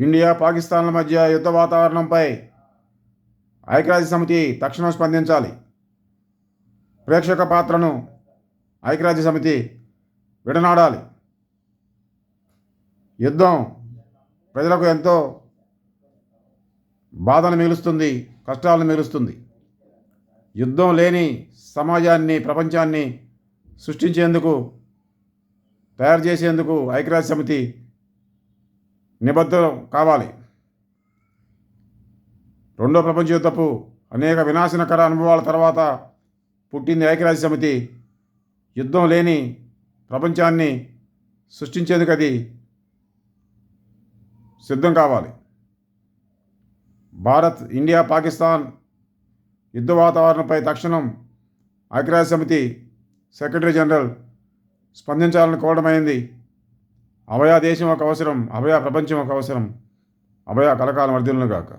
India పాకిస్తాన్ల మధ్య యుద్ధ వాతావరణంపై ఐక్యరాజ్య సమితి తక్షణం స్పందించాలి. ప్రేక్షక పాత్రను ఐక్యరాజ్య సమితి విడనాడాలి. యుద్ధం ప్రజలకు ఎంతో బాధను మిగులుస్తుంది, కష్టాలను మిగులుస్తుంది. యుద్ధం లేని సమాజాన్ని, ప్రపంచాన్ని సృష్టించేందుకు, తయారు చేసేందుకు ఐక్యరాజ్య సమితి నిబద్ధం కావాలి. రెండో ప్రపంచ యుద్ధపు అనేక వినాశనకర అనుభవాల తర్వాత పుట్టింది ఐక్యరాజ్య సమితి. యుద్ధం లేని ప్రపంచాన్ని సృష్టించేందుకు అది సిద్ధం కావాలి. భారత్, ఇండియా, పాకిస్తాన్ యుద్ధ వాతావరణంపై తక్షణం ఐక్యరాజ్య సమితి సెక్రటరీ జనరల్ స్పందించాలని కోరడమైంది. అభయ దేశం ఒక అవసరం, అభయ ప్రపంచం ఒక అవసరం. అభయ కలకాలం వర్ధిల్లును గాక.